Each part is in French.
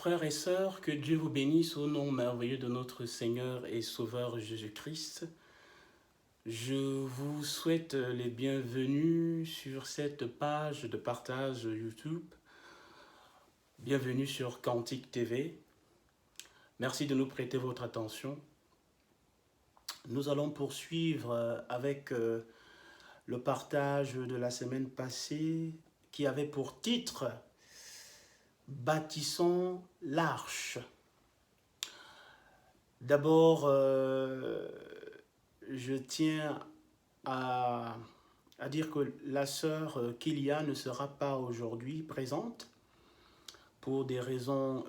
frères et sœurs, que Dieu vous bénisse au nom merveilleux de notre Seigneur et Sauveur Jésus-Christ. Je vous souhaite les bienvenus sur cette page de partage YouTube. Bienvenue sur Cantique TV. Merci de nous prêter votre attention. Nous allons poursuivre avec le partage de la semaine passée qui avait pour titre « Bâtissons l'arche ». D'abord, je tiens à dire que la sœur Kylia ne sera pas aujourd'hui présente pour des raisons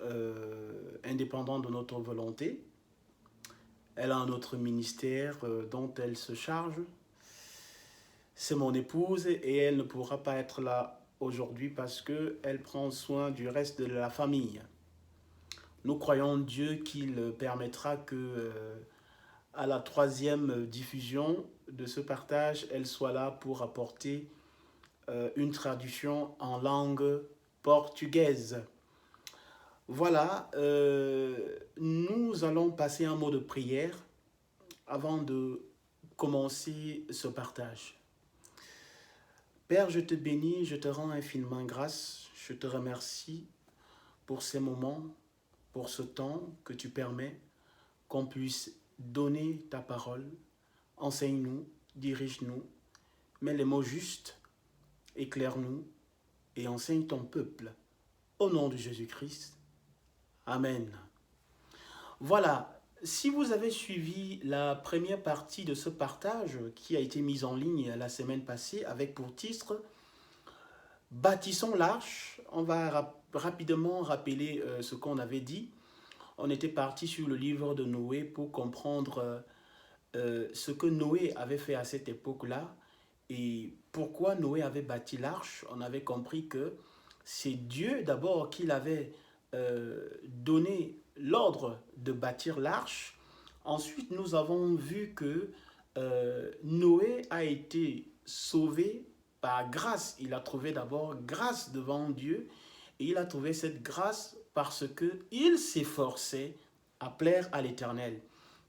indépendantes de notre volonté. Elle a un autre ministère dont elle se charge. C'est mon épouse et elle ne pourra pas être là aujourd'hui parce qu'elle prend soin du reste de la famille. Nous croyons en Dieu qu'il permettra que à la troisième diffusion de ce partage, elle soit là pour apporter une traduction en langue portugaise. Voilà, nous allons passer un mot de prière avant de commencer ce partage. Père, je te bénis, je te rends infiniment grâce, je te remercie pour ces moments, pour ce temps que tu permets qu'on puisse donner ta parole. Enseigne-nous, dirige-nous, mets les mots justes, éclaire-nous et enseigne ton peuple. Au nom de Jésus-Christ. Amen. Voilà, si vous avez suivi la première partie de ce partage qui a été mise en ligne la semaine passée avec pour titre « Bâtissons l'arche », on va rapidement rappeler ce qu'on avait dit. On était parti sur le livre de Noé pour comprendre ce que Noé avait fait à cette époque-là et pourquoi Noé avait bâti l'arche. On avait compris que c'est Dieu d'abord qui l'avait donné l'ordre de bâtir l'arche. Ensuite, nous avons vu que Noé a été sauvé par grâce. Il a trouvé d'abord grâce devant Dieu et il a trouvé cette grâce parce qu'il s'efforçait à plaire à l'Éternel.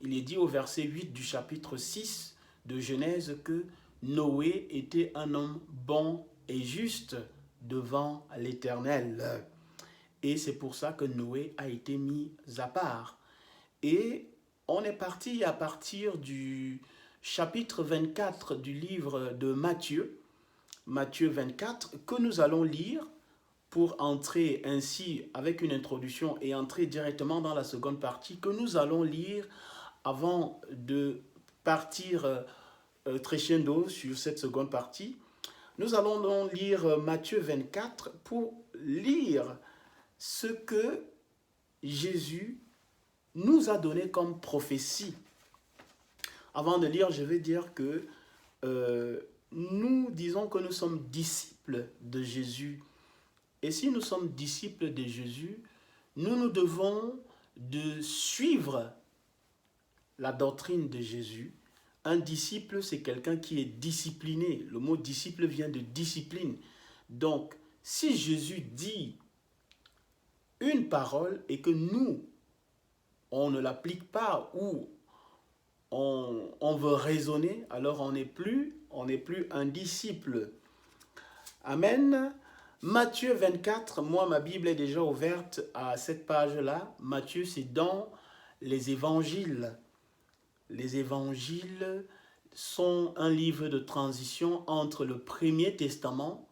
Il est dit au verset 8 du chapitre 6 de Genèse que Noé était un homme bon et juste devant l'Éternel. Et c'est pour ça que Noé a été mis à part. Et on est parti à partir du chapitre 24 du livre de Matthieu, Matthieu 24, que nous allons lire pour entrer ainsi avec une introduction et entrer directement dans la seconde partie que nous allons lire avant de partir crescendo sur cette seconde partie. Nous allons donc lire Matthieu 24 pour lire ce que Jésus nous a donné comme prophétie. Avant de lire, je vais dire que nous disons que nous sommes disciples de Jésus. Et si nous sommes disciples de Jésus, nous devons de suivre la doctrine de Jésus. Un disciple, c'est quelqu'un qui est discipliné. Le mot disciple vient de discipline. Donc, si Jésus dit une parole et que nous, on ne l'applique pas ou on veut raisonner, alors on n'est plus un disciple. Amen. Matthieu 24, moi ma Bible est déjà ouverte à cette page-là. Matthieu, c'est dans les évangiles. Les évangiles sont un livre de transition entre le Premier Testament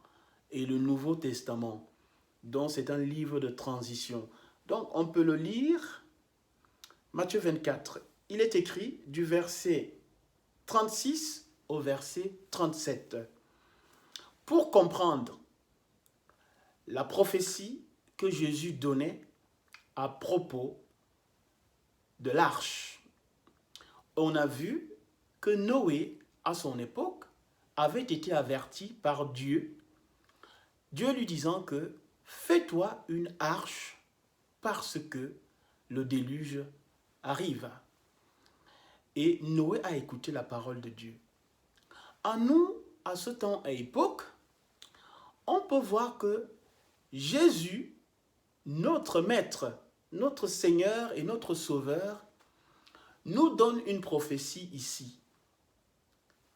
et le Nouveau Testament. Donc c'est un livre de transition. Donc on peut le lire. Matthieu 24, il est écrit du verset 36 au verset 37. Pour comprendre la prophétie que Jésus donnait à propos de l'arche, on a vu que Noé, à son époque, avait été averti par Dieu, Dieu lui disant que « Fais-toi une arche parce que le déluge arrive. » Et Noé a écouté la parole de Dieu. À nous, à ce temps et époque, on peut voir que Jésus, notre maître, notre Seigneur et notre Sauveur nous donne une prophétie ici,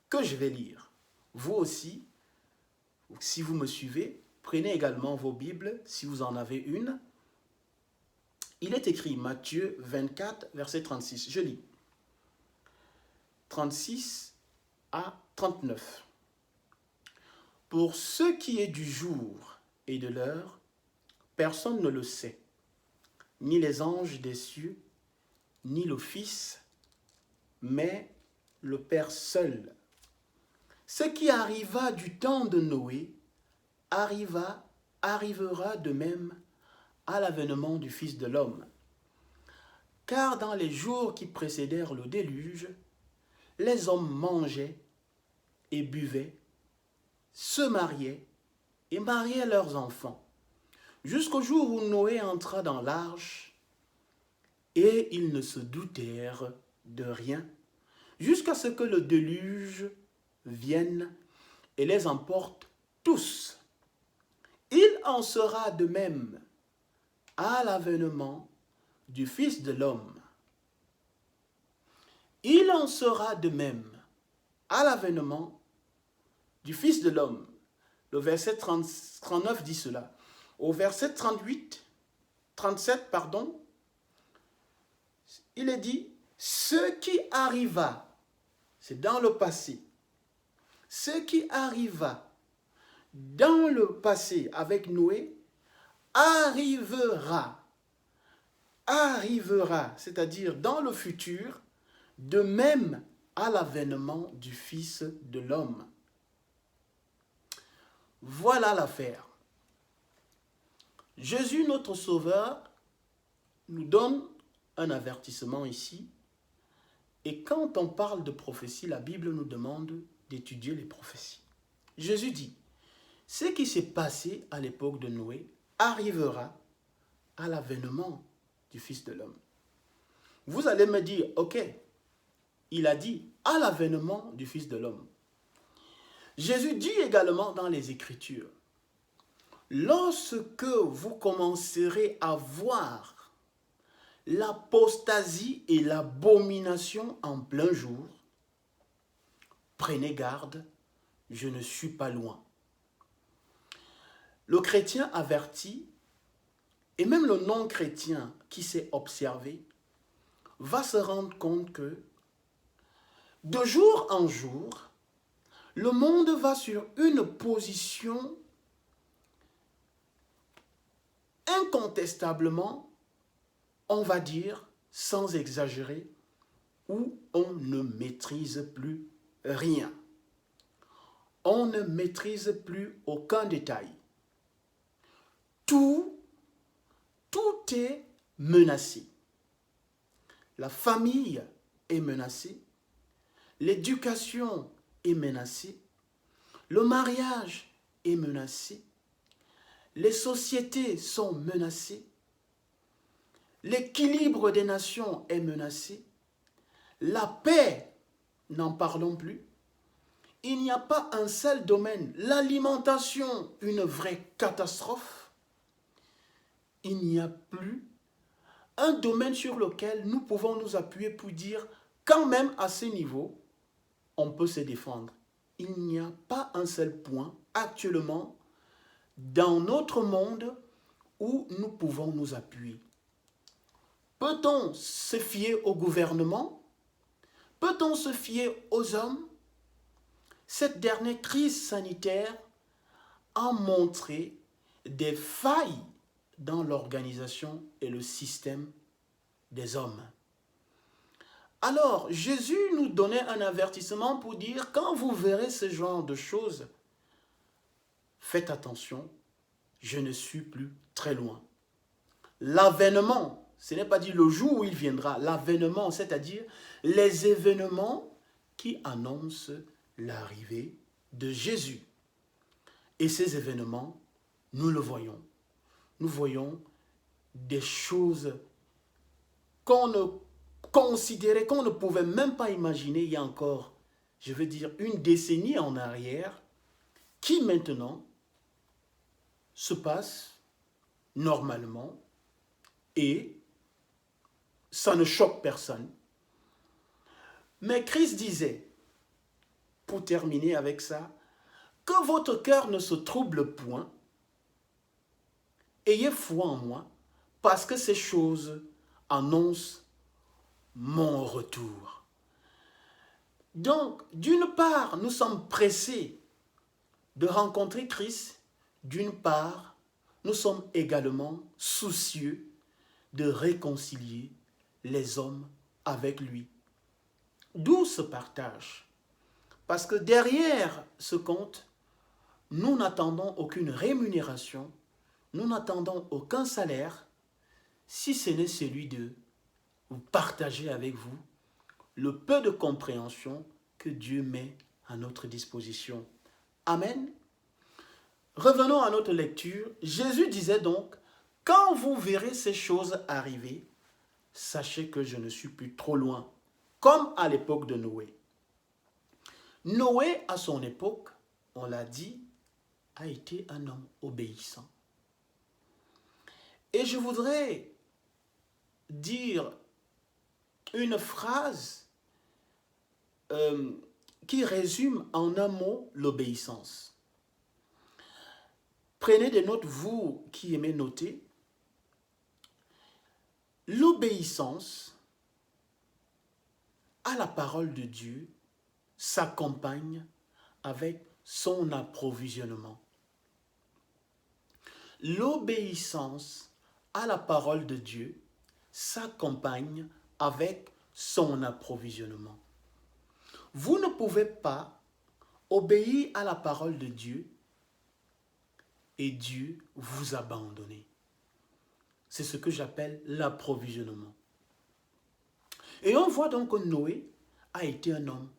que je vais lire. Vous aussi, si vous me suivez, prenez également vos Bibles, si vous en avez une. Il est écrit Matthieu 24, verset 36. Je lis. 36 à 39. Pour ce qui est du jour et de l'heure, personne ne le sait, ni les anges des cieux, ni le Fils, mais le Père seul. Ce qui arriva du temps de Noé arrivera de même à l'avènement du Fils de l'homme. Car dans les jours qui précédèrent le déluge, les hommes mangeaient et buvaient, se mariaient et mariaient leurs enfants, jusqu'au jour où Noé entra dans l'arche, et ils ne se doutèrent de rien, jusqu'à ce que le déluge vienne et les emporte tous. Il en sera de même à l'avènement du Fils de l'homme. Il en sera de même à l'avènement du Fils de l'homme. Le verset 39 dit cela. Au verset 37, il est dit, ce qui arriva, c'est dans le passé, ce qui arriva dans le passé avec Noé, arrivera, c'est-à-dire dans le futur, de même à l'avènement du Fils de l'homme. Voilà l'affaire. Jésus, notre Sauveur, nous donne un avertissement ici. Et quand on parle de prophétie, la Bible nous demande d'étudier les prophéties. Jésus dit, ce qui s'est passé à l'époque de Noé arrivera à l'avènement du Fils de l'homme. Vous allez me dire, ok, il a dit à l'avènement du Fils de l'homme. Jésus dit également dans les Écritures, lorsque vous commencerez à voir l'apostasie et l'abomination en plein jour, prenez garde, je ne suis pas loin. Le chrétien averti, et même le non-chrétien qui s'est observé, va se rendre compte que de jour en jour, le monde va sur une position incontestablement, on va dire, sans exagérer, où on ne maîtrise plus rien. On ne maîtrise plus aucun détail. Tout est menacé. La famille est menacée. L'éducation est menacée. Le mariage est menacé. Les sociétés sont menacées. L'équilibre des nations est menacé. La paix, n'en parlons plus. Il n'y a pas un seul domaine. L'alimentation, une vraie catastrophe. Il n'y a plus un domaine sur lequel nous pouvons nous appuyer pour dire, quand même à ce niveau, on peut se défendre. Il n'y a pas un seul point actuellement dans notre monde où nous pouvons nous appuyer. Peut-on se fier au gouvernement? Peut-on se fier aux hommes? Cette dernière crise sanitaire a montré des failles dans l'organisation et le système des hommes. Alors, Jésus nous donnait un avertissement pour dire, quand vous verrez ce genre de choses, faites attention, je ne suis plus très loin. L'avènement, ce n'est pas dit le jour où il viendra, l'avènement, c'est-à-dire les événements qui annoncent l'arrivée de Jésus. Et ces événements, nous le voyons. Nous voyons des choses qu'on ne considérait, qu'on ne pouvait même pas imaginer il y a encore, je veux dire, une décennie en arrière, qui maintenant se passe normalement et ça ne choque personne. Mais Christ disait, pour terminer avec ça, que votre cœur ne se trouble point, ayez foi en moi, parce que ces choses annoncent mon retour. Donc, d'une part, nous sommes pressés de rencontrer Christ, d'une part, nous sommes également soucieux de réconcilier les hommes avec lui. D'où ce partage. Parce que derrière ce compte, nous n'attendons aucune rémunération, nous n'attendons aucun salaire, si ce n'est celui de partager avec vous le peu de compréhension que Dieu met à notre disposition. Amen. Revenons à notre lecture. Jésus disait donc, quand vous verrez ces choses arriver, sachez que je ne suis plus trop loin, comme à l'époque de Noé. Noé, à son époque, on l'a dit, a été un homme obéissant. Et je voudrais dire une phrase qui résume en un mot l'obéissance. Prenez des notes, vous qui aimez noter. L'obéissance à la parole de Dieu s'accompagne avec son approvisionnement. L'obéissance à la parole de Dieu s'accompagne avec son approvisionnement. Vous ne pouvez pas obéir à la parole de Dieu et Dieu vous abandonner. C'est ce que j'appelle l'approvisionnement. Et on voit donc que Noé a été un homme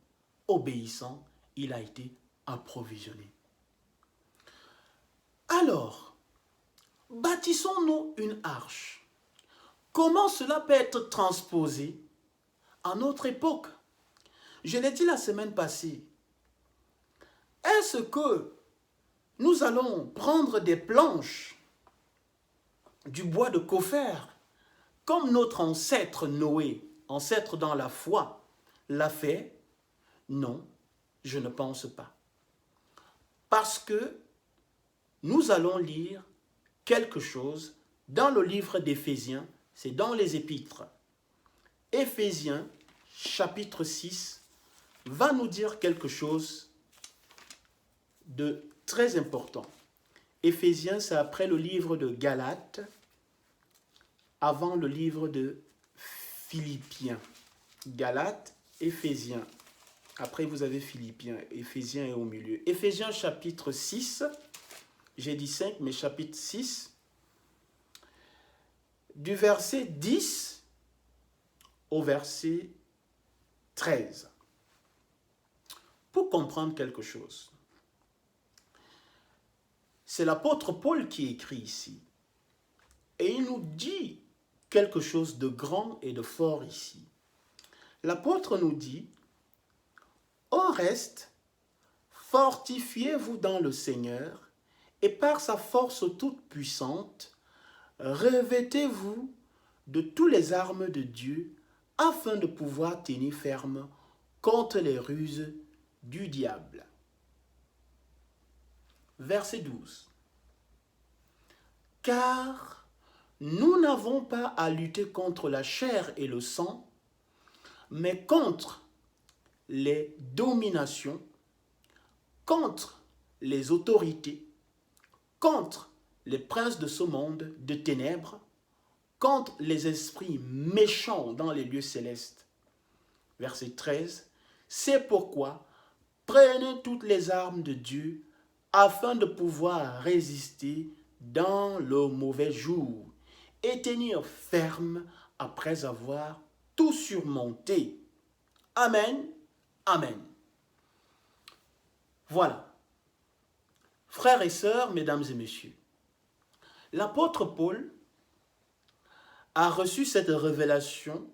obéissant, il a été approvisionné. Alors, bâtissons-nous une arche. Comment cela peut être transposé à notre époque? Je l'ai dit la semaine passée. Est-ce que nous allons prendre des planches, du bois de cophère, comme notre ancêtre Noé, ancêtre dans la foi, l'a fait? Non, je ne pense pas. Parce que nous allons lire quelque chose dans le livre d'Éphésiens, c'est dans les Épîtres. Éphésiens, chapitre 6, va nous dire quelque chose de très important. Éphésiens, c'est après le livre de Galates, avant le livre de Philippiens. Galates, Éphésiens. Après, vous avez Philippiens. Éphésiens est au milieu. Éphésiens, chapitre 6. J'ai dit 5, mais chapitre 6. Du verset 10 au verset 13. Pour comprendre quelque chose. C'est l'apôtre Paul qui écrit ici. Et il nous dit quelque chose de grand et de fort ici. L'apôtre nous dit, au reste, fortifiez-vous dans le Seigneur et par sa force toute puissante, revêtez-vous de toutes les armes de Dieu afin de pouvoir tenir ferme contre les ruses du diable. Verset 12. Car nous n'avons pas à lutter contre la chair et le sang, mais contre les dominations, contre les autorités, contre les princes de ce monde de ténèbres, contre les esprits méchants dans les lieux célestes. Verset 13. C'est pourquoi prenez toutes les armes de Dieu afin de pouvoir résister dans le mauvais jour et tenir ferme après avoir tout surmonté. Amen. Amen. Voilà. Frères et sœurs, mesdames et messieurs, l'apôtre Paul a reçu cette révélation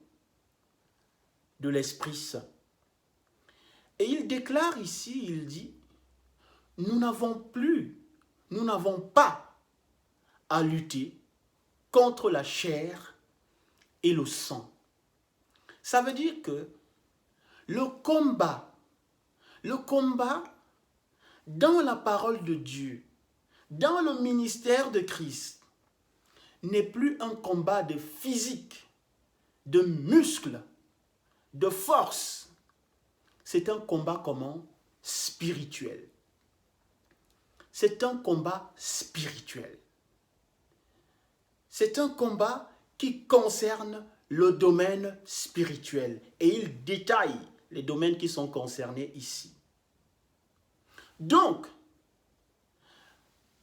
de l'Esprit Saint. Et il déclare ici, il dit, nous n'avons pas à lutter contre la chair et le sang. Ça veut dire que le combat dans la parole de Dieu, dans le ministère de Christ, n'est plus un combat de physique, de muscles, de force. C'est un combat comment? Spirituel. C'est un combat spirituel. C'est un combat qui concerne le domaine spirituel. Et il détaille les domaines qui sont concernés ici. Donc,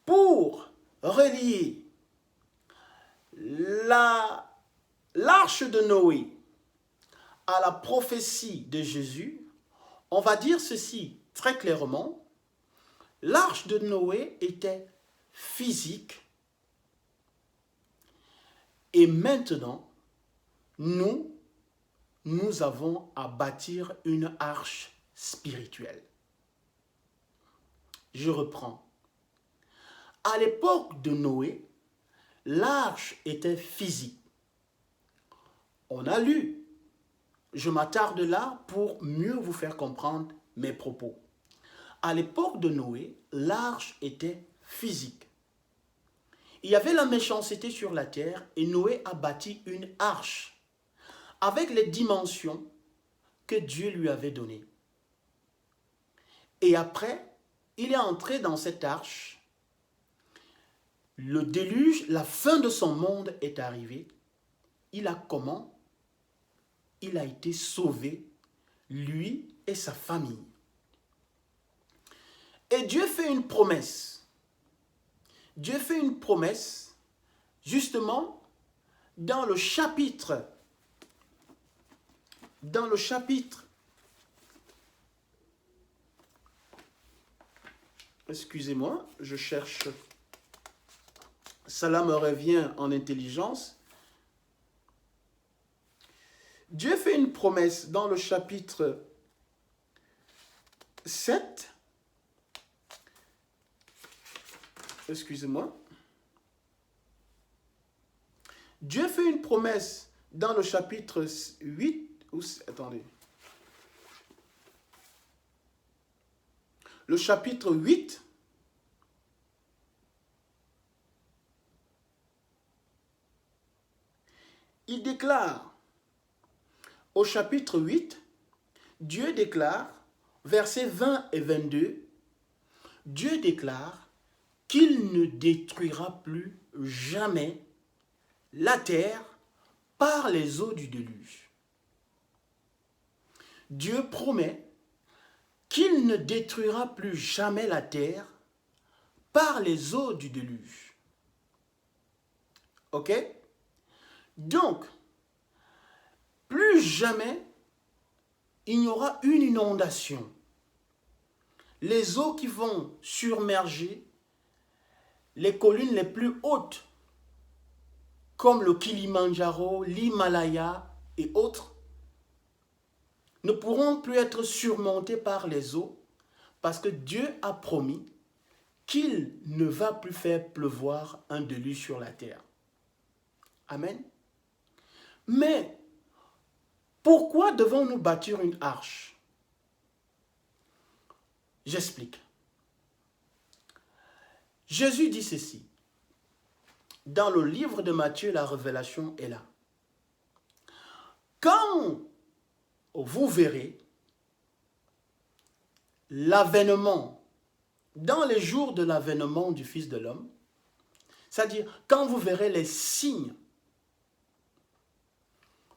pour relier l'arche de Noé à la prophétie de Jésus, on va dire ceci très clairement. L'arche de Noé était physique et maintenant, nous avons à bâtir une arche spirituelle. Je reprends. À l'époque de Noé, l'arche était physique. On a lu. Je m'attarde là pour mieux vous faire comprendre mes propos. À l'époque de Noé, l'arche était physique. Il y avait la méchanceté sur la terre et Noé a bâti une arche avec les dimensions que Dieu lui avait données. Et après, il est entré dans cette arche. Le déluge, la fin de son monde est arrivée. Il a comment? Il a été sauvé, lui et sa famille. Et Dieu fait une promesse. Dieu fait une promesse, justement, dans le chapitre, excusez-moi, je cherche, cela me revient en intelligence. Dieu fait une promesse dans le chapitre 7. Excusez-moi. Dieu fait une promesse dans le chapitre 8. Attendez. Le chapitre 8. Il déclare, au chapitre 8, Dieu déclare, versets 20 et 22, Dieu déclare qu'il ne détruira plus jamais la terre par les eaux du déluge. Dieu promet qu'il ne détruira plus jamais la terre par les eaux du déluge. Ok? Donc, plus jamais il n'y aura une inondation. Les eaux qui vont surmerger les collines les plus hautes, comme le Kilimandjaro, l'Himalaya et autres, ne pourront plus être surmontées par les eaux parce que Dieu a promis qu'il ne va plus faire pleuvoir un déluge sur la terre. Amen. Mais pourquoi devons-nous bâtir une arche? J'explique. Jésus dit ceci. Dans le livre de Matthieu, la révélation est là. Quand vous verrez l'avènement, dans les jours de l'avènement du Fils de l'homme, c'est-à-dire quand vous verrez les signes,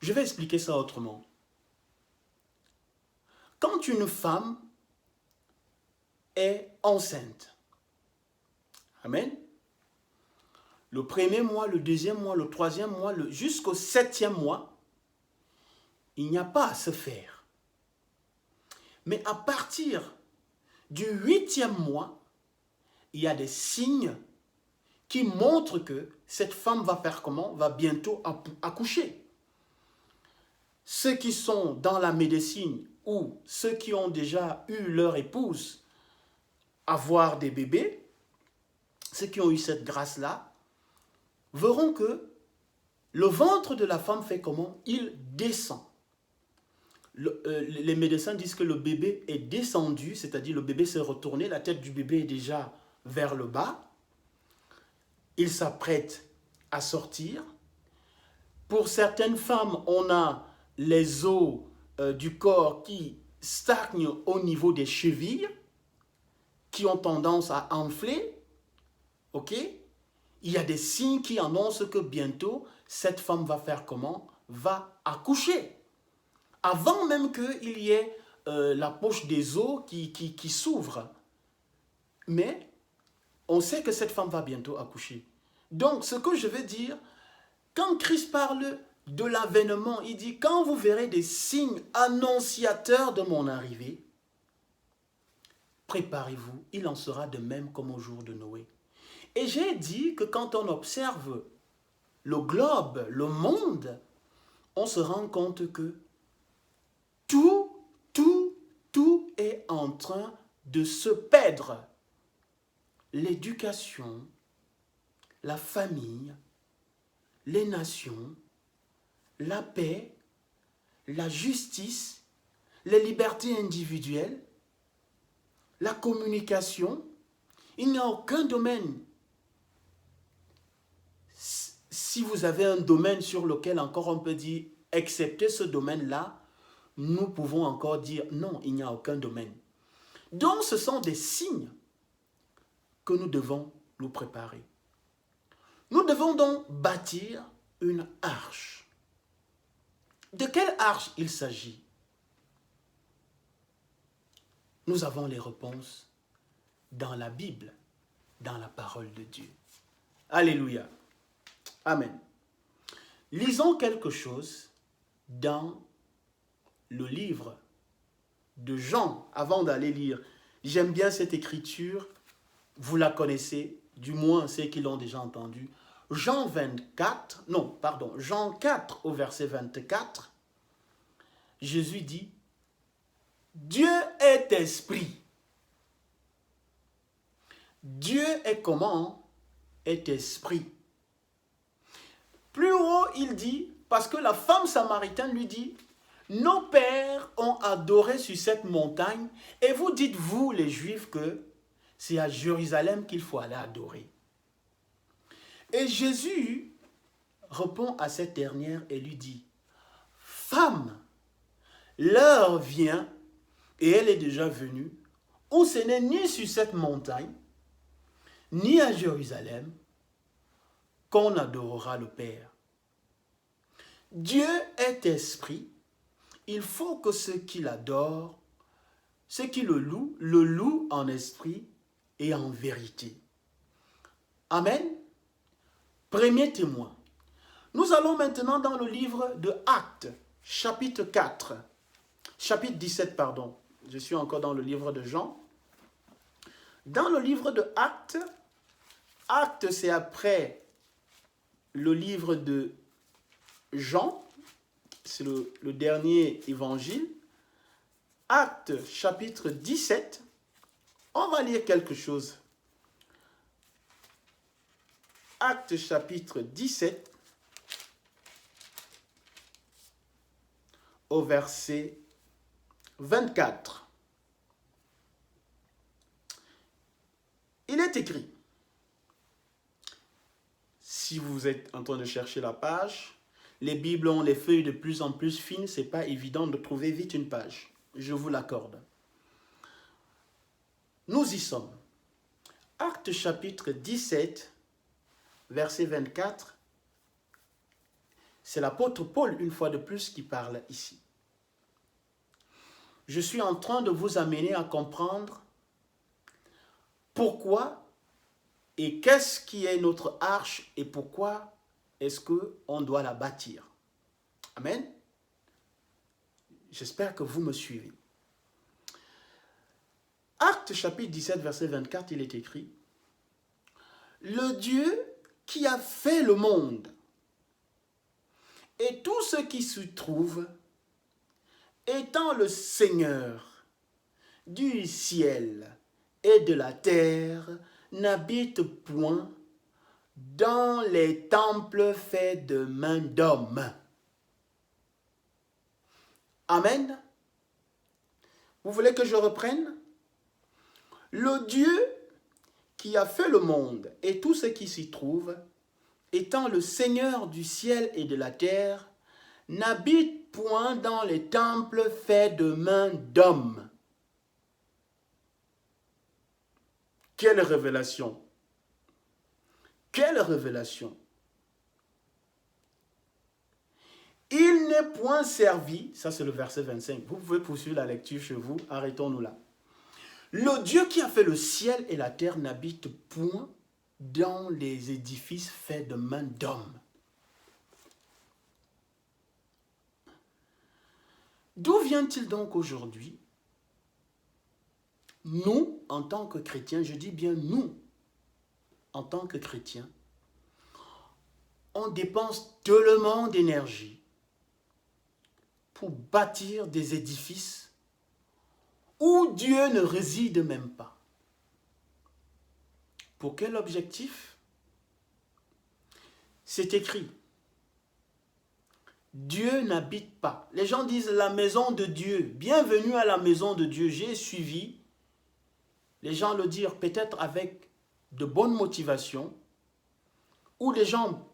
je vais expliquer ça autrement. Quand une femme est enceinte, amen, le premier mois, le deuxième mois, le troisième mois, jusqu'au 7e mois, il n'y a pas à se faire. Mais à partir du 8e mois, il y a des signes qui montrent que cette femme va faire comment? Va bientôt accoucher. Ceux qui sont dans la médecine ou ceux qui ont déjà eu leur épouse avoir des bébés, ceux qui ont eu cette grâce-là, verront que le ventre de la femme fait comment? Il descend. les médecins disent que le bébé est descendu, c'est-à-dire le bébé s'est retourné, la tête du bébé est déjà vers le bas. Il s'apprête à sortir. Pour certaines femmes, on a les os du corps qui stagnent au niveau des chevilles, qui ont tendance à enfler. Ok? Il y a des signes qui annoncent que bientôt, cette femme va faire comment? Va accoucher. Avant même qu'il y ait la poche des os qui s'ouvre. Mais on sait que cette femme va bientôt accoucher. Donc, ce que je veux dire, quand Christ parle de l'avènement, il dit, quand vous verrez des signes annonciateurs de mon arrivée, préparez-vous, il en sera de même comme au jour de Noé. Et j'ai dit que quand on observe le globe, le monde, on se rend compte que tout est en train de se perdre. L'éducation, la famille, les nations, la paix, la justice, les libertés individuelles, la communication. Il n'y a aucun domaine. Si vous avez un domaine sur lequel encore on peut dire, excepté ce domaine-là, nous pouvons encore dire non, il n'y a aucun domaine. Donc ce sont des signes que nous devons nous préparer. Nous devons donc bâtir une arche. De quelle arche il s'agit? Nous avons les réponses dans la Bible, dans la parole de Dieu. Alléluia. Amen. Lisons quelque chose dans le livre de Jean, avant d'aller lire. J'aime bien cette écriture, vous la connaissez, du moins ceux qui l'ont déjà entendue. Jean 4 au verset 24, Jésus dit, Dieu est esprit. Dieu est comment? Est esprit. Plus haut, il dit, parce que la femme samaritaine lui dit, nos pères ont adoré sur cette montagne, et vous dites, vous les Juifs, que c'est à Jérusalem qu'il faut aller adorer. Et Jésus répond à cette dernière et lui dit, femme, l'heure vient, et elle est déjà venue, où ce n'est ni sur cette montagne, ni à Jérusalem, qu'on adorera le Père. Dieu est esprit. Il faut que ceux qui l'adorent, ceux qui le louent en esprit et en vérité. Amen. Premier témoin. Nous allons maintenant dans le livre de Actes, chapitre 17, pardon. Je suis encore dans le livre de Jean. Dans le livre de Actes, Actes c'est après le livre de Jean, c'est le dernier évangile. Actes chapitre 17, on va lire quelque chose. Actes chapitre 17, au verset 24. Il est écrit, si vous êtes en train de chercher la page, les Bibles ont les feuilles de plus en plus fines, ce n'est pas évident de trouver vite une page. Je vous l'accorde. Nous y sommes. Actes chapitre 17, verset 24. C'est l'apôtre Paul, une fois de plus, qui parle ici. Je suis en train de vous amener à comprendre pourquoi et qu'est-ce qui est notre arche et pourquoi est-ce qu'on doit la bâtir. Amen. J'espère que vous me suivez. Actes chapitre 17, verset 24, il est écrit, « Le Dieu qui a fait le monde et tout ce qui s'y trouve, étant le Seigneur du ciel et de la terre, n'habite point dans les temples faits de mains d'hommes. » Amen. Vous voulez que je reprenne? Le Dieu qui a fait le monde et tout ce qui s'y trouve, étant le Seigneur du ciel et de la terre, n'habite point dans les temples faits de mains d'hommes. Quelle révélation! Quelle révélation! Il n'est point servi, ça c'est le verset 25, vous pouvez poursuivre la lecture chez vous, arrêtons-nous là. Le Dieu qui a fait le ciel et la terre n'habite point dans les édifices faits de mains d'hommes. D'où vient-il donc aujourd'hui? Nous, en tant que chrétiens, je dis bien nous, en tant que chrétiens, on dépense tellement d'énergie pour bâtir des édifices où Dieu ne réside même pas. Pour quel objectif? C'est écrit. Dieu n'habite pas. Les gens disent la maison de Dieu. Bienvenue à la maison de Dieu. J'ai suivi les gens le dire peut-être avec de bonnes motivations, ou les gens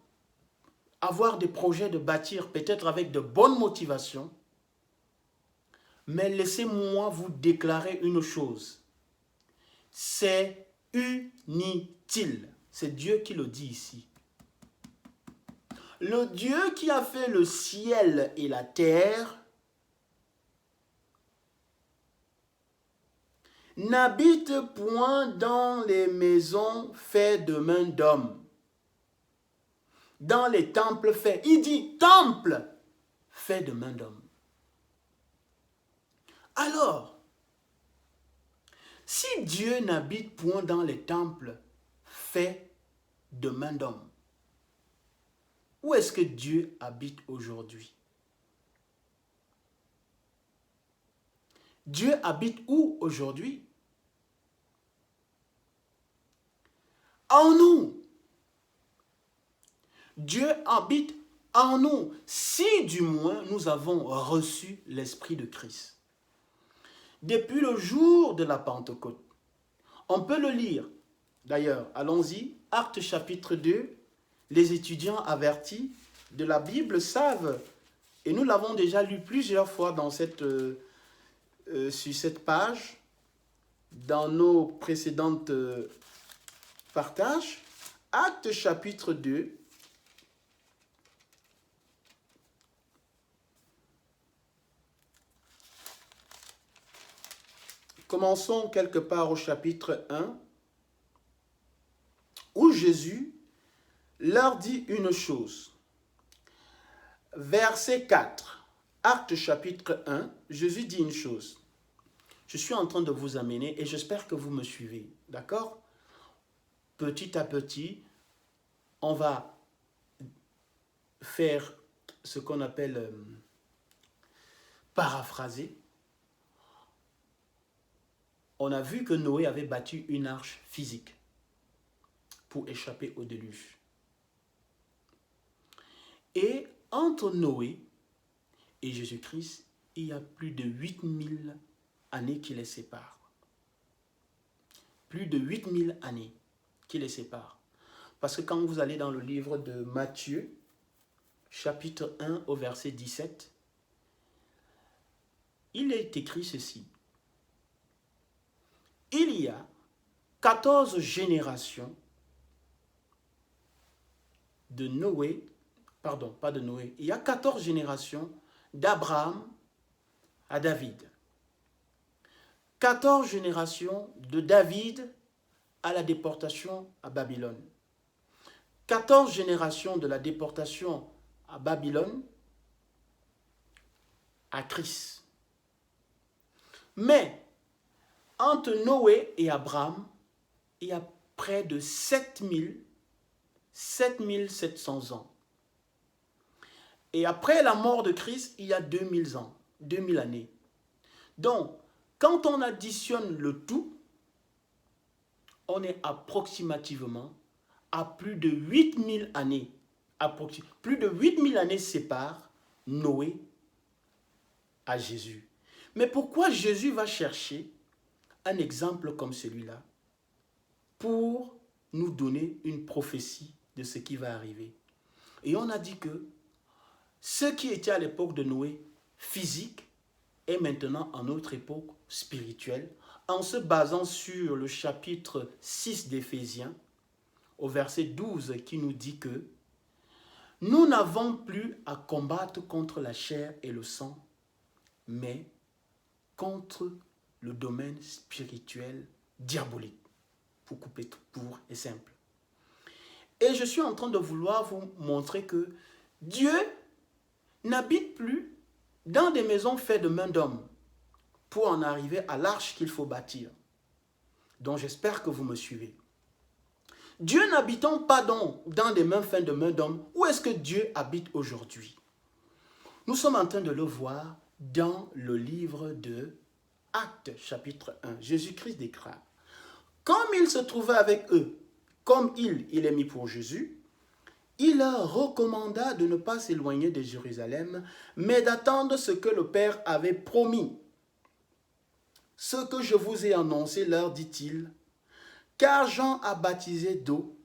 avoir des projets de bâtir peut-être avec de bonnes motivations. Mais laissez-moi vous déclarer une chose. C'est inutile. C'est Dieu qui le dit ici. Le Dieu qui a fait le ciel et la terre n'habite point dans les maisons faites de mains d'hommes. Dans les temples faits. Il dit temple fait de mains d'hommes. Alors, si Dieu n'habite point dans les temples faits de mains d'hommes, où est-ce que Dieu habite aujourd'hui? Dieu habite où aujourd'hui? En nous. Dieu habite en nous, si du moins nous avons reçu l'Esprit de Christ. Depuis le jour de la Pentecôte, on peut le lire. D'ailleurs, allons-y, Actes chapitre 2, les étudiants avertis de la Bible savent, et nous l'avons déjà lu plusieurs fois dans sur cette page, dans nos précédentes partages. Actes chapitre 2, commençons quelque part au chapitre 1, où Jésus leur dit une chose. Verset 4, Actes chapitre 1, Jésus dit une chose. Je suis en train de vous amener et j'espère que vous me suivez, d'accord? Petit à petit, on va faire ce qu'on appelle paraphraser. On a vu que Noé avait bâti une arche physique pour échapper au déluge. Et entre Noé et Jésus-Christ, il y a plus de 8000 années qui les séparent. Plus de 8000 années qui les séparent. Parce que quand vous allez dans le livre de Matthieu, chapitre 1 au verset 17, il est écrit ceci. Il y a 14 générations de Noé, pardon, pas de Noé, il y a 14 générations d'Abraham à David. 14 générations de David à la déportation à Babylone. 14 générations de la déportation à Babylone à Christ. Mais entre Noé et Abraham, il y a près de 7700 ans. Et après la mort de Christ, il y a 2000 ans, 2000 années. Donc, quand on additionne le tout, on est approximativement à plus de 8000 années. Plus de 8000 années séparent Noé à Jésus. Mais pourquoi Jésus va chercher un exemple comme celui-là pour nous donner une prophétie de ce qui va arriver? Et on a dit que ce qui était à l'époque de Noé physique est maintenant en notre époque spirituelle, en se basant sur le chapitre 6 d'Éphésiens, au verset 12, qui nous dit que nous n'avons plus à combattre contre la chair et le sang, mais contre le domaine spirituel diabolique, pour couper tout court et simple. Et je suis en train de vouloir vous montrer que Dieu n'habite plus dans des maisons faites de main d'homme pour en arriver à l'arche qu'il faut bâtir. Donc j'espère que vous me suivez. Dieu n'habitant pas dans des mains faites de main d'homme, où est-ce que Dieu habite aujourd'hui? Nous sommes en train de le voir dans le livre de Actes, chapitre 1. Jésus-Christ déclare: comme il se trouvait avec eux, comme il est mis pour Jésus, il leur recommanda de ne pas s'éloigner de Jérusalem, mais d'attendre ce que le Père avait promis. Ce que je vous ai annoncé, leur dit-il, car Jean a baptisé d'eau,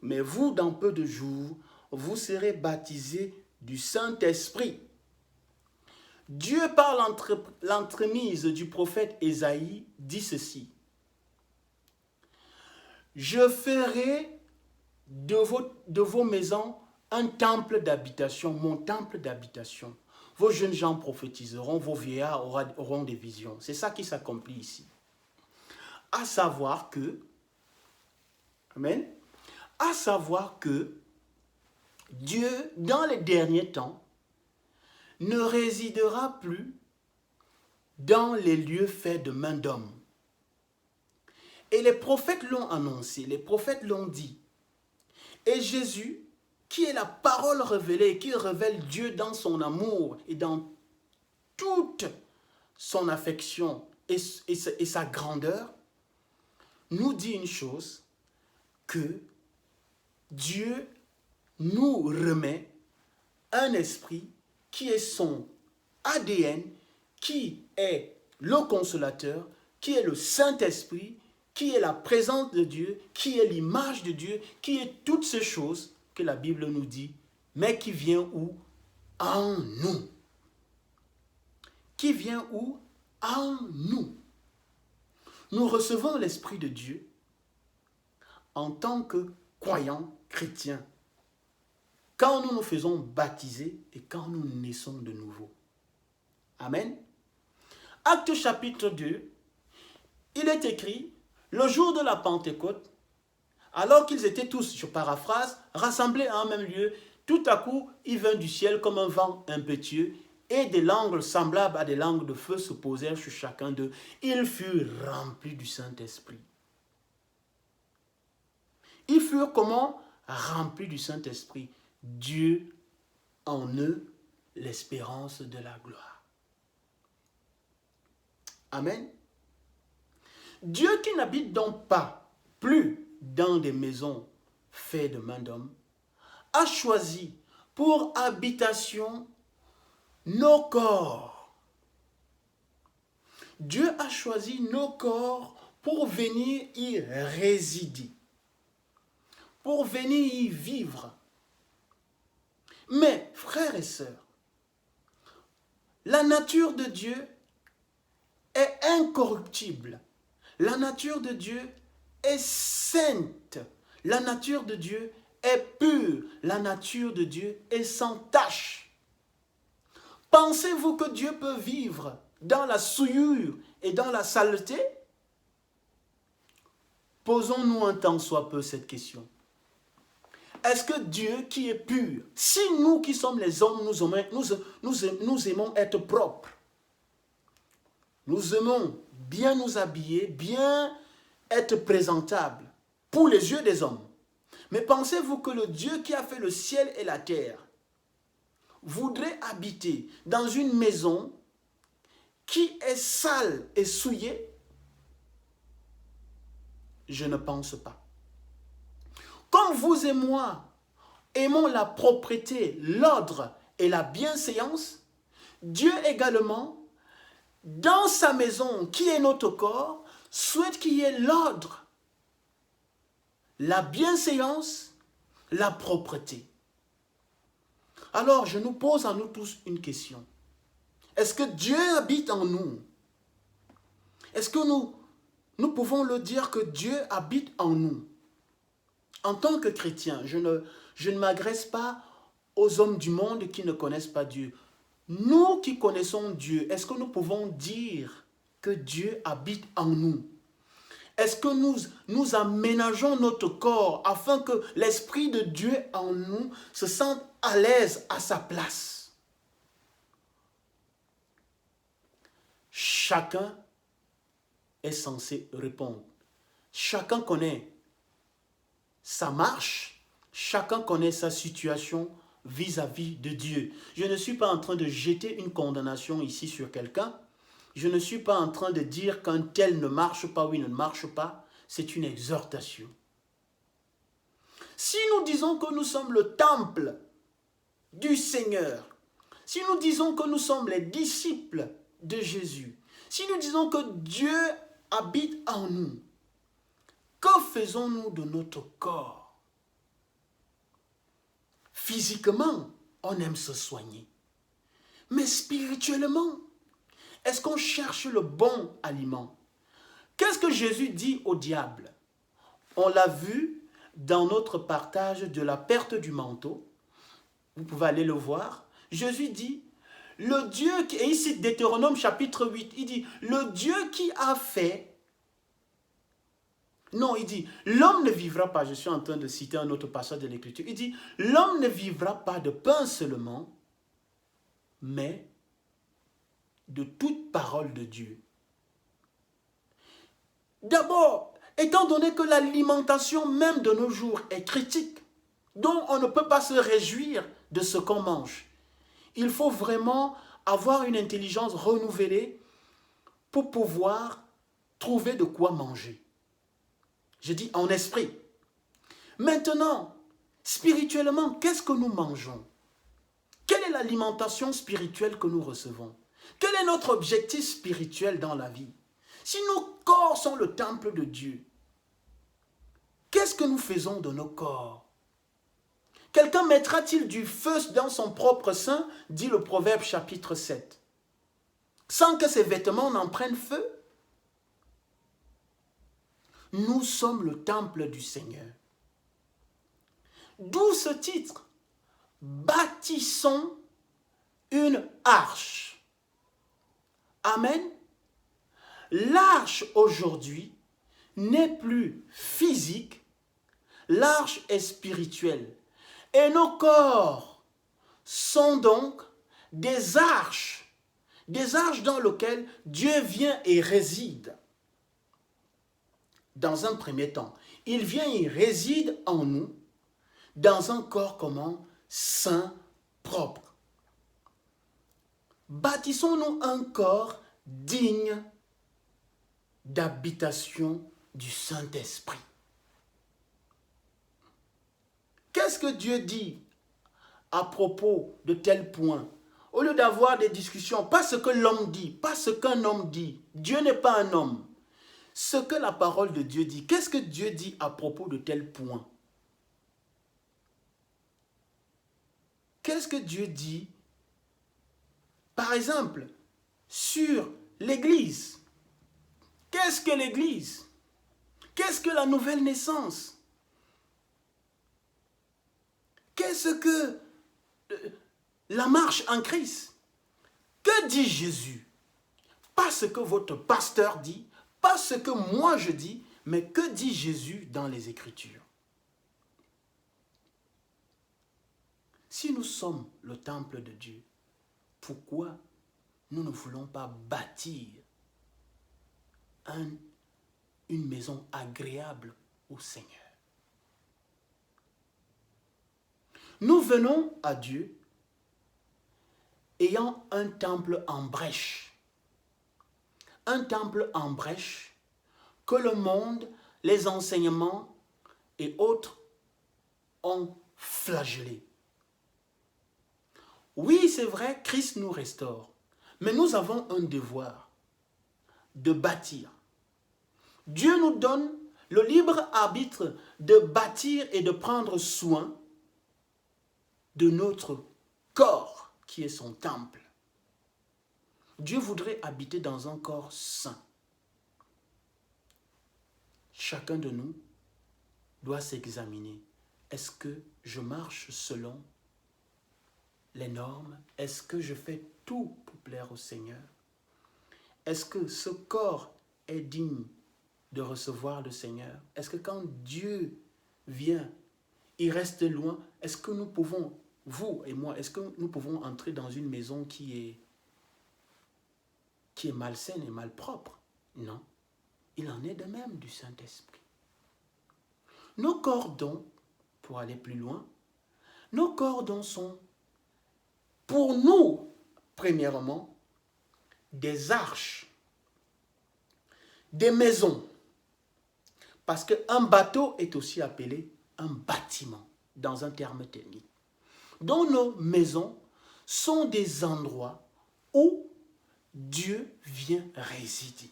mais vous, dans peu de jours, vous serez baptisés du Saint-Esprit. Dieu, par l'entremise du prophète Ésaïe, dit ceci: je ferai de vos maisons un temple d'habitation, mon temple d'habitation. Vos jeunes gens prophétiseront, vos vieillards auront des visions. C'est ça qui s'accomplit ici. À savoir que, amen, à savoir que Dieu, dans les derniers temps, ne résidera plus dans les lieux faits de main d'homme. Et les prophètes l'ont annoncé, les prophètes l'ont dit. Et Jésus, qui est la parole révélée, qui révèle Dieu dans son amour et dans toute son affection et sa grandeur, nous dit une chose, que Dieu nous remet un esprit qui est son ADN, qui est le consolateur, qui est le Saint-Esprit, qui est la présence de Dieu, qui est l'image de Dieu, qui est toutes ces choses que la Bible nous dit, mais qui vient où? En nous. Qui vient où? En nous. Nous recevons l'Esprit de Dieu en tant que croyants chrétiens, quand nous nous faisons baptiser et quand nous naissons de nouveau. Amen. Acte chapitre 2, il est écrit: le jour de la Pentecôte, alors qu'ils étaient tous, je paraphrase, rassemblés à un même lieu, tout à coup, il vint du ciel comme un vent impétueux, et des langues semblables à des langues de feu se posèrent sur chacun d'eux. Ils furent remplis du Saint-Esprit. Ils furent comment? Remplis du Saint-Esprit. Dieu en eux, l'espérance de la gloire. Amen. Dieu qui n'habite donc pas plus dans des maisons faites de main d'homme, a choisi pour habitation nos corps. Dieu a choisi nos corps pour venir y résider, pour venir y vivre. Mais, frères et sœurs, la nature de Dieu est incorruptible. La nature de Dieu est sainte. La nature de Dieu est pure. La nature de Dieu est sans tache. Pensez-vous que Dieu peut vivre dans la souillure et dans la saleté? Posons-nous un tant soit peu cette question. Est-ce que Dieu qui est pur, si nous qui sommes les hommes, nous aimons être propres, nous aimons bien nous habiller, bien être présentables pour les yeux des hommes. Mais pensez-vous que le Dieu qui a fait le ciel et la terre voudrait habiter dans une maison qui est sale et souillée? Je ne pense pas. Comme vous et moi aimons la propreté, l'ordre et la bienséance, Dieu également dans sa maison, qui est notre corps, souhaite qu'il y ait l'ordre, la bienséance, la propreté. Alors, je nous pose à nous tous une question. Est-ce que Dieu habite en nous? Est-ce que nous pouvons le dire que Dieu habite en nous? En tant que chrétien, je ne m'adresse pas aux hommes du monde qui ne connaissent pas Dieu. Nous qui connaissons Dieu, est-ce que nous pouvons dire que Dieu habite en nous? Est-ce que nous aménageons notre corps afin que l'Esprit de Dieu en nous se sente à l'aise à sa place? Chacun est censé répondre. Chacun connaît sa marche, chacun connaît sa situation vis-à-vis de Dieu. Je ne suis pas en train de jeter une condamnation ici sur quelqu'un. Je ne suis pas en train de dire qu'un tel ne marche pas ou il ne marche pas. C'est une exhortation. Si nous disons que nous sommes le temple du Seigneur, si nous disons que nous sommes les disciples de Jésus, si nous disons que Dieu habite en nous, que faisons-nous de notre corps? Physiquement, on aime se soigner. Mais spirituellement, est-ce qu'on cherche le bon aliment? Qu'est-ce que Jésus dit au diable? On l'a vu dans notre partage de la perte du manteau. Vous pouvez aller le voir. Jésus dit, le Dieu, et il cite Deutéronome chapitre 8, il dit, le Dieu qui a fait... Non, il dit, l'homme ne vivra pas, je suis en train de citer un autre passage de l'Écriture, il dit, l'homme ne vivra pas de pain seulement, mais de toute parole de Dieu. D'abord, étant donné que l'alimentation même de nos jours est critique, dont on ne peut pas se réjouir de ce qu'on mange, il faut vraiment avoir une intelligence renouvelée pour pouvoir trouver de quoi manger. Je dis en esprit. Maintenant, spirituellement, qu'est-ce que nous mangeons? Quelle est l'alimentation spirituelle que nous recevons? Quel est notre objectif spirituel dans la vie? Si nos corps sont le temple de Dieu, qu'est-ce que nous faisons de nos corps? Quelqu'un mettra-t-il du feu dans son propre sein, dit le Proverbe chapitre 7, sans que ses vêtements n'en prennent feu? Nous sommes le temple du Seigneur. D'où ce titre, bâtissons une arche. Amen. L'arche aujourd'hui n'est plus physique, l'arche est spirituelle. Et nos corps sont donc des arches dans lesquelles Dieu vient et réside. Dans un premier temps, il vient et réside en nous, dans un corps comment? Saint, propre. Bâtissons-nous un corps digne d'habitation du Saint-Esprit. Qu'est-ce que Dieu dit à propos de tel point? Au lieu d'avoir des discussions, pas ce que l'homme dit, pas ce qu'un homme dit. Dieu n'est pas un homme. Ce que la parole de Dieu dit, qu'est-ce que Dieu dit à propos de tel point? Qu'est-ce que Dieu dit, par exemple, sur l'Église? Qu'est-ce que l'Église? Qu'est-ce que la nouvelle naissance? Qu'est-ce que la marche en Christ? Que dit Jésus? Pas ce que votre pasteur dit, pas ce que moi je dis, mais que dit Jésus dans les Écritures? Si nous sommes le temple de Dieu, pourquoi nous ne voulons pas bâtir une maison agréable au Seigneur? Nous venons à Dieu ayant un temple en brèche. Un temple en brèche que le monde, les enseignements et autres ont flagellé. Oui, c'est vrai, Christ nous restaure. Mais nous avons un devoir. de bâtir. Dieu nous donne le libre arbitre de bâtir et de prendre soin de notre corps qui est son temple. Dieu voudrait habiter dans un corps saint. Chacun de nous doit s'examiner. Est-ce que je marche selon les normes? Est-ce que je fais tout pour plaire au Seigneur? Est-ce que ce corps est digne de recevoir le Seigneur? Est-ce que quand Dieu vient, il reste loin? Est-ce que nous pouvons, vous et moi, est-ce que nous pouvons entrer dans une maison qui est malsaine et malpropre? Non. Il en est de même du Saint-Esprit. Nos cordons, pour aller plus loin, nos cordons sont, pour nous, premièrement, des arches, des maisons. Parce qu'un bateau est aussi appelé un bâtiment, dans un terme technique. Donc nos maisons sont des endroits où Dieu vient résider.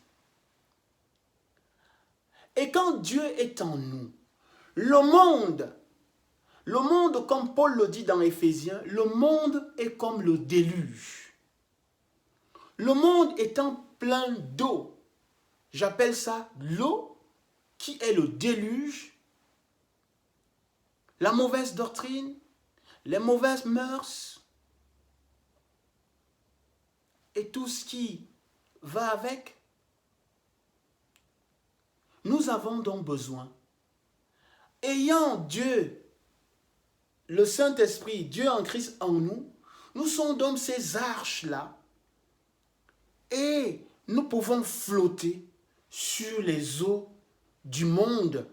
Et quand Dieu est en nous, le monde, comme Paul le dit dans Éphésiens, le monde est comme le déluge. Le monde étant plein d'eau, j'appelle ça l'eau qui est le déluge, la mauvaise doctrine, les mauvaises mœurs et tout ce qui va avec. Nous avons donc besoin, ayant Dieu, le Saint-Esprit, Dieu en Christ en nous, nous sommes donc ces arches-là et nous pouvons flotter sur les eaux du monde,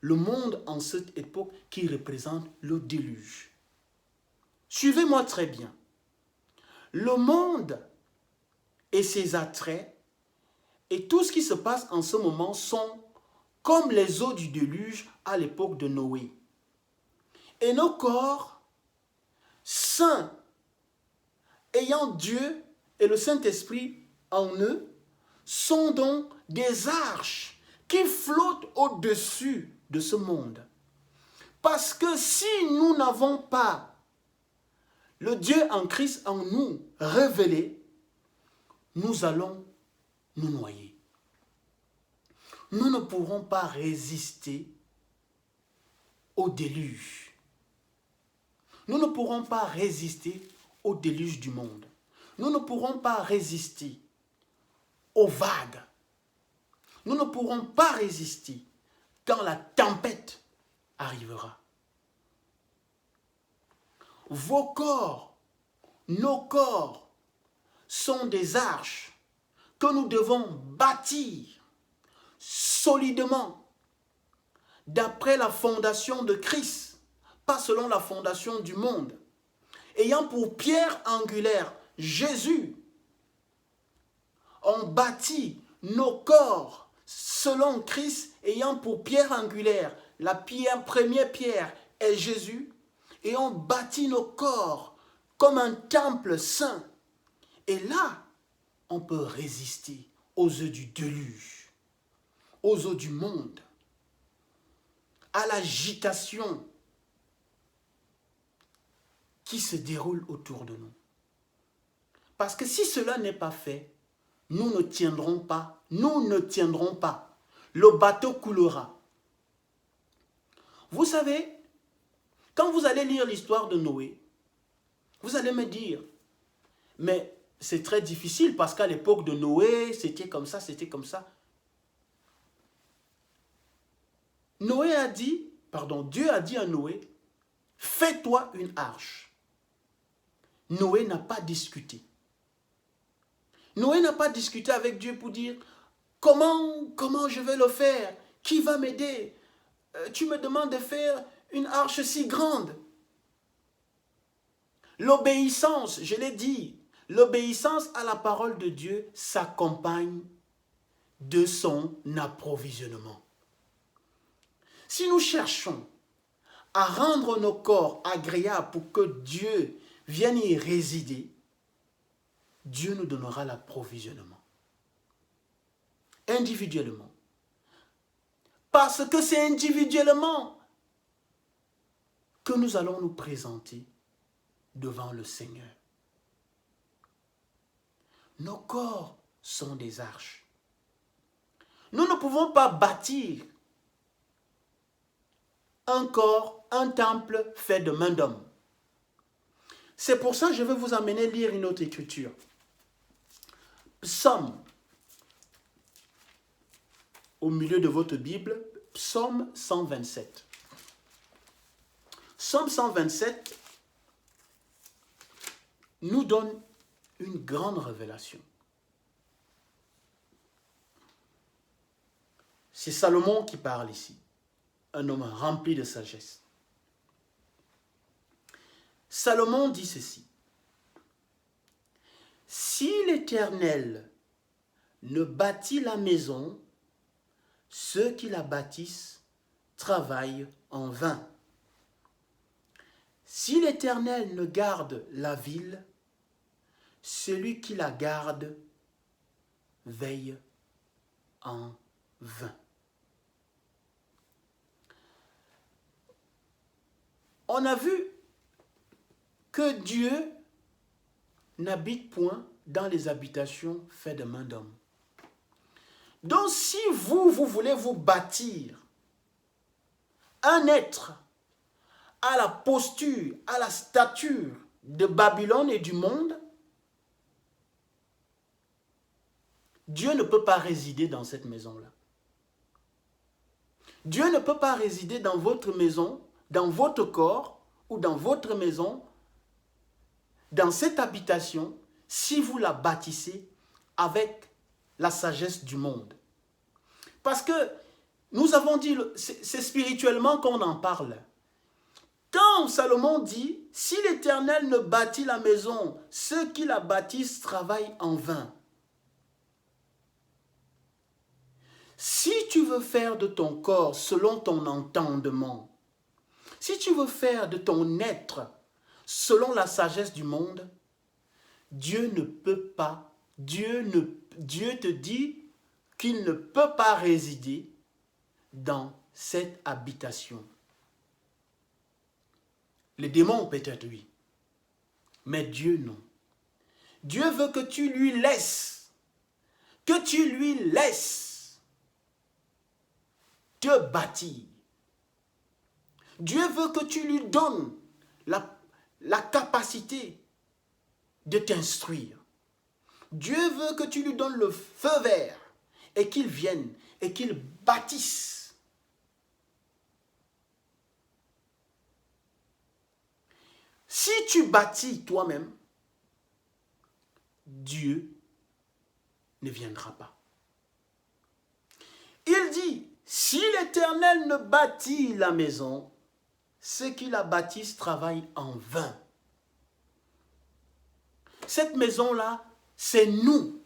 le monde en cette époque qui représente le déluge. Suivez-moi très bien. Le monde et ses attraits et tout ce qui se passe en ce moment sont comme les eaux du déluge à l'époque de Noé. Et nos corps, saints, ayant Dieu et le Saint-Esprit en eux, sont donc des arches qui flottent au-dessus de ce monde. Parce que si nous n'avons pas le Dieu en Christ en nous révélé, nous allons nous noyer. Nous ne pourrons pas résister au déluge. Nous ne pourrons pas résister au déluge du monde. Nous ne pourrons pas résister aux vagues. Nous ne pourrons pas résister quand la tempête arrivera. Vos corps, nos corps, sont des arches que nous devons bâtir solidement d'après la fondation de Christ, pas selon la fondation du monde, ayant pour pierre angulaire Jésus. On bâtit nos corps selon Christ, ayant pour pierre angulaire la première pierre est Jésus, et on bâtit nos corps comme un temple saint. Et là, on peut résister aux eaux du déluge, aux eaux du monde, à l'agitation qui se déroule autour de nous. Parce que si cela n'est pas fait, nous ne tiendrons pas. Le bateau coulera. Vous savez, quand vous allez lire l'histoire de Noé, vous allez me dire, mais c'est très difficile parce qu'à l'époque de Noé, c'était comme ça, c'était comme ça. Dieu a dit à Noé, fais-toi une arche. Noé n'a pas discuté. Noé n'a pas discuté avec Dieu pour dire, comment je vais le faire? Qui va m'aider? Tu me demandes de faire une arche si grande. L'obéissance, je l'ai dit, l'obéissance à la parole de Dieu s'accompagne de son approvisionnement. Si nous cherchons à rendre nos corps agréables pour que Dieu vienne y résider, Dieu nous donnera l'approvisionnement. individuellement. Parce que c'est individuellement que nous allons nous présenter devant le Seigneur. Nos corps sont des arches. Nous ne pouvons pas bâtir un corps, un temple fait de main d'homme. C'est pour ça que je vais vous amener lire une autre écriture. Psaume, au milieu de votre Bible, Psaume 127. Psaume 127 nous donne une grande révélation. C'est Salomon qui parle ici, un homme rempli de sagesse. Salomon dit ceci: si l'Éternel ne bâtit la maison, ceux qui la bâtissent travaillent en vain. Si l'Éternel ne garde la ville, celui qui la garde veille en vain. On a vu que Dieu n'habite point dans les habitations faites de main d'homme. Donc si vous voulez vous bâtir un être à la posture, à la stature de Babylone et du monde, Dieu ne peut pas résider dans cette maison-là. Dieu ne peut pas résider dans votre maison, dans votre corps ou dans votre maison, dans cette habitation, si vous la bâtissez avec la sagesse du monde. Parce que nous avons dit, c'est spirituellement qu'on en parle. Quand Salomon dit, si l'Éternel ne bâtit la maison, ceux qui la bâtissent travaillent en vain. Si tu veux faire de ton corps selon ton entendement, si tu veux faire de ton être selon la sagesse du monde, Dieu ne peut pas, Dieu te dit qu'il ne peut pas résider dans cette habitation. Les démons peut-être oui, mais Dieu non. Dieu veut que tu lui laisses te bâtir. Dieu veut que tu lui donnes la capacité de t'instruire. Dieu veut que tu lui donnes le feu vert et qu'il vienne et qu'il bâtisse. Si tu bâtis toi-même, Dieu ne viendra pas. Il dit, si l'Éternel ne bâtit la maison, ceux qui la bâtissent travaillent en vain. Cette maison-là, c'est nous.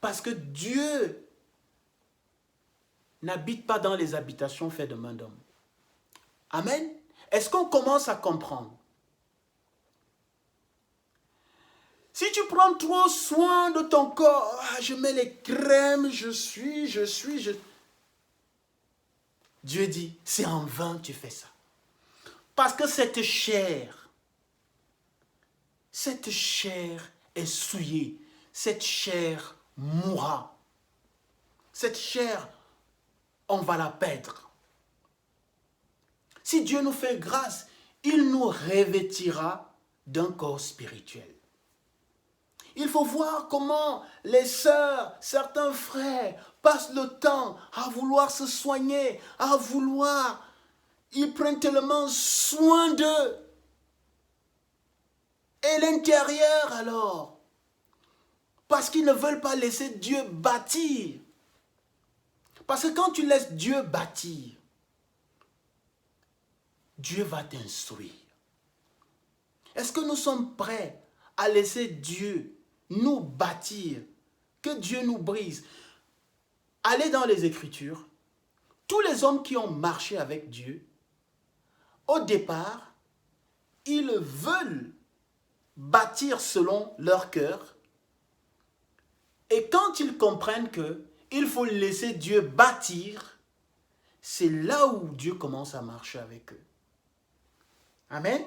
Parce que Dieu n'habite pas dans les habitations faites de main d'homme. Amen. Est-ce qu'on commence à comprendre? Si tu prends trop soin de ton corps, je mets les crèmes, Dieu dit, c'est en vain que tu fais ça. Parce que cette chair est souillée. Cette chair mourra. Cette chair, on va la perdre. Si Dieu nous fait grâce, il nous revêtira d'un corps spirituel. Il faut voir comment les sœurs, certains frères passent le temps à vouloir se soigner, ils prennent tellement soin d'eux. Et l'intérieur alors, parce qu'ils ne veulent pas laisser Dieu bâtir. Parce que quand tu laisses Dieu bâtir, Dieu va t'instruire. Est-ce que nous sommes prêts à laisser Dieu nous bâtir, que Dieu nous brise? Allez dans les Écritures. Tous les hommes qui ont marché avec Dieu, au départ, ils veulent bâtir selon leur cœur, Et quand ils comprennent que il faut laisser Dieu bâtir, c'est là où Dieu commence à marcher avec eux. Amen.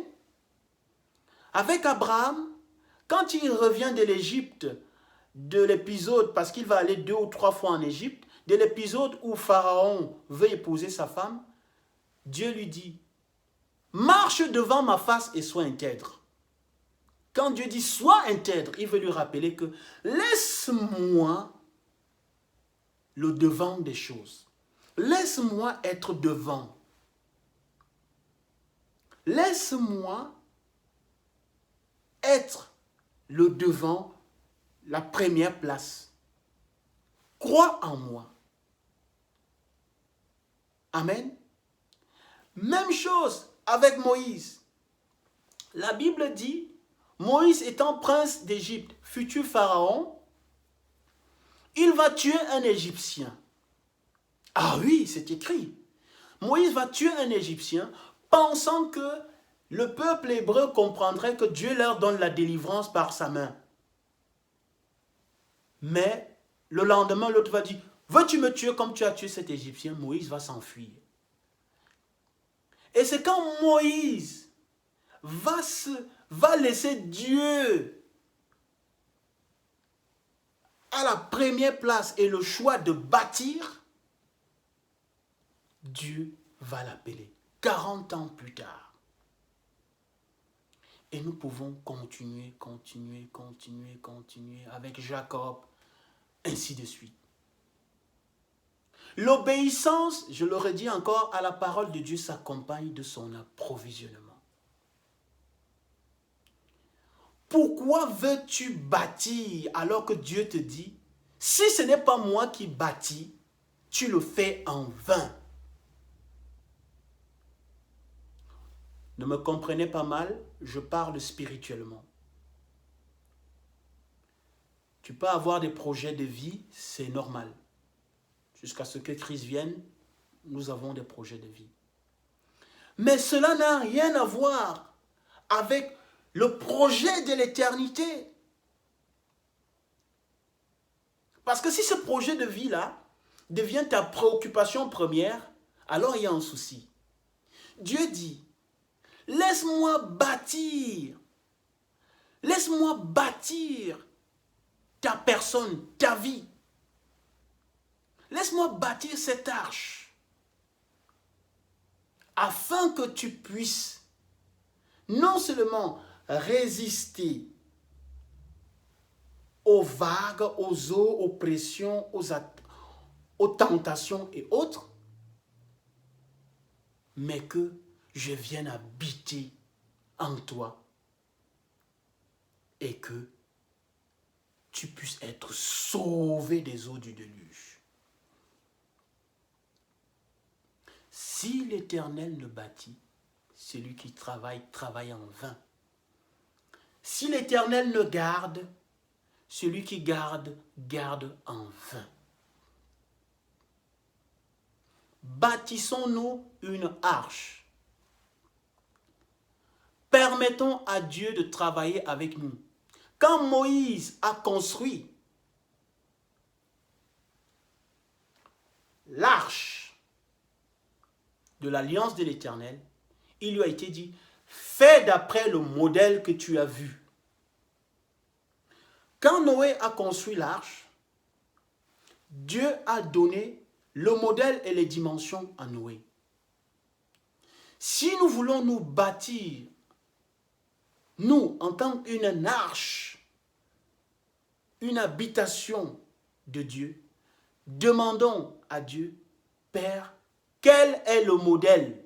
Avec Abraham, quand il revient de l'Égypte, de l'épisode, parce qu'il va aller 2 ou 3 fois en Égypte, de l'épisode où Pharaon veut épouser sa femme, Dieu lui dit, marche devant ma face et sois intègre. Quand Dieu dit sois intègre, il veut lui rappeler que laisse-moi le devant des choses. Laisse-moi être devant. Laisse-moi être le devant, la première place. Crois en moi. Amen. Même chose avec Moïse. La Bible dit, Moïse étant prince d'Égypte, futur pharaon, il va tuer un Égyptien. Ah oui, c'est écrit. Moïse va tuer un Égyptien pensant que le peuple hébreu comprendrait que Dieu leur donne la délivrance par sa main. Mais le lendemain, l'autre va dire, veux-tu me tuer comme tu as tué cet Égyptien? Moïse va s'enfuir. Et c'est quand Moïse va laisser Dieu à la première place et le choix de bâtir, Dieu va l'appeler 40 ans plus tard. Et nous pouvons continuer avec Jacob, ainsi de suite. L'obéissance, je le redis encore, à la parole de Dieu s'accompagne de son approvisionnement. Pourquoi veux-tu bâtir alors que Dieu te dit, si ce n'est pas moi qui bâtis, tu le fais en vain? Ne me comprenez pas mal, je parle spirituellement. Tu peux avoir des projets de vie, c'est normal. Jusqu'à ce que Christ vienne, nous avons des projets de vie. Mais cela n'a rien à voir avec le projet de l'éternité. Parce que si ce projet de vie-là devient ta préoccupation première, alors il y a un souci. Dieu dit, laisse-moi bâtir ta personne, ta vie. Laisse-moi bâtir cette arche afin que tu puisses non seulement résister aux vagues, aux eaux, aux pressions, aux tentations et autres, mais que je vienne habiter en toi et que tu puisses être sauvé des eaux du déluge. Si l'Éternel ne bâtit, celui qui travaille, travaille en vain. Si l'Éternel ne garde, celui qui garde, garde en vain. Bâtissons-nous une arche. Permettons à Dieu de travailler avec nous. Quand Moïse a construit l'arche de l'alliance de l'Éternel, il lui a été dit, fais d'après le modèle que tu as vu. Quand Noé a construit l'arche, Dieu a donné le modèle et les dimensions à Noé. Si nous voulons nous bâtir, nous, en tant qu'une arche, une habitation de Dieu, demandons à Dieu, Père, quel est le modèle?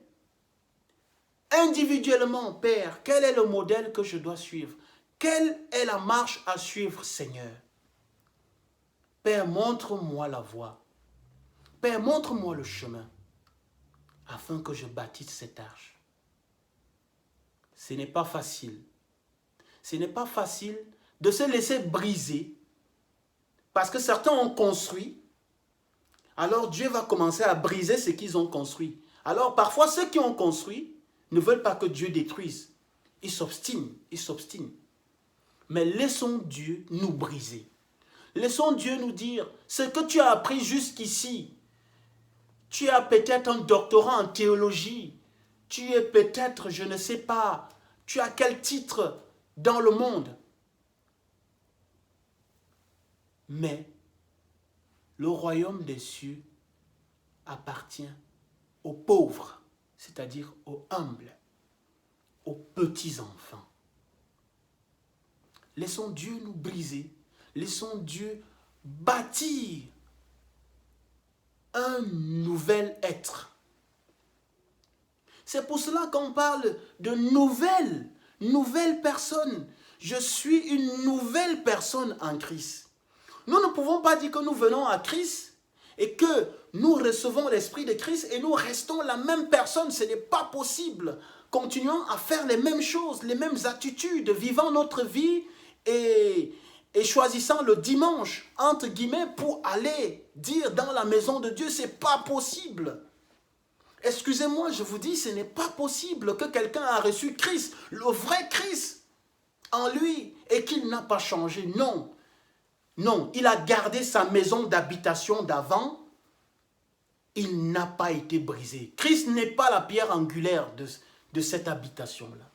Individuellement, Père, quel est le modèle que je dois suivre? Quelle est la marche à suivre, Seigneur? Père, montre-moi la voie. Père, montre-moi le chemin, afin que je bâtisse cette arche. Ce n'est pas facile. Ce n'est pas facile de se laisser briser, parce que certains ont construit, alors Dieu va commencer à briser ce qu'ils ont construit. Alors parfois, ceux qui ont construit ne veulent pas que Dieu détruise. Ils s'obstinent. Mais laissons Dieu nous briser. Laissons Dieu nous dire ce que tu as appris jusqu'ici. Tu as peut-être un doctorat en théologie. Tu es peut-être, je ne sais pas, tu as quel titre dans le monde. Mais le royaume des cieux appartient aux pauvres, c'est-à-dire aux humbles, aux petits-enfants. Laissons Dieu nous briser. Laissons Dieu bâtir un nouvel être. C'est pour cela qu'on parle de nouvelle personne. Je suis une nouvelle personne en Christ. Nous ne pouvons pas dire que nous venons à Christ et que nous recevons l'Esprit de Christ et nous restons la même personne. Ce n'est pas possible. Continuons à faire les mêmes choses, les mêmes attitudes, vivant notre vie et choisissant le dimanche, entre guillemets, pour aller dire dans la maison de Dieu, ce n'est pas possible. Excusez-moi, je vous dis, ce n'est pas possible que quelqu'un a reçu Christ, le vrai Christ, en lui, et qu'il n'a pas changé. Non. Non, il a gardé sa maison d'habitation d'avant. Il n'a pas été brisé. Christ n'est pas la pierre angulaire de cette habitation-là.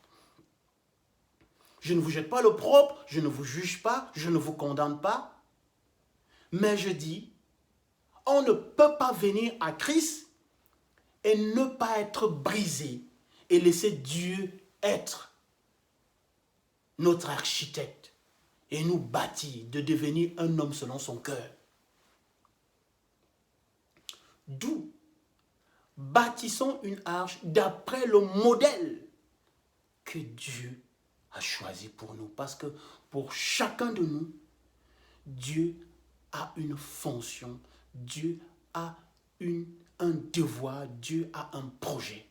Je ne vous jette pas le propre, je ne vous juge pas, je ne vous condamne pas. Mais je dis, on ne peut pas venir à Christ et ne pas être brisé et laisser Dieu être notre architecte et nous bâtir de devenir un homme selon son cœur. D'où bâtissons une arche d'après le modèle que Dieu a choisi pour nous. Parce que pour chacun de nous, Dieu a une fonction, Dieu a un devoir, Dieu a un projet.